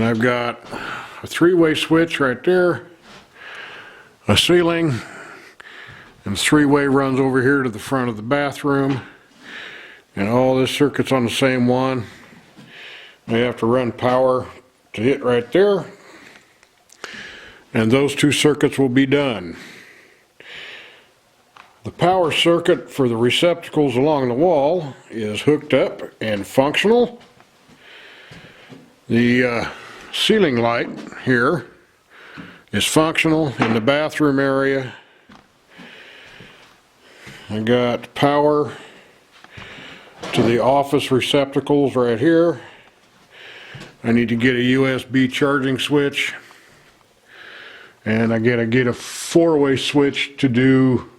I've got a three-way switch right there, a ceiling, and three-way runs over here to the front of the bathroom, and all this circuit's on the same one. I have to run power to hit right there, and those two circuits will be done. The power circuit for the receptacles along the wall is hooked up and functional. The ceiling light here is functional in the bathroom area. I got power to the office receptacles right here. I need to get a USB charging switch, and I gotta get a four-way switch to do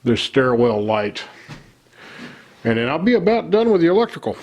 the stairwell light, and then I'll be about done with the electrical.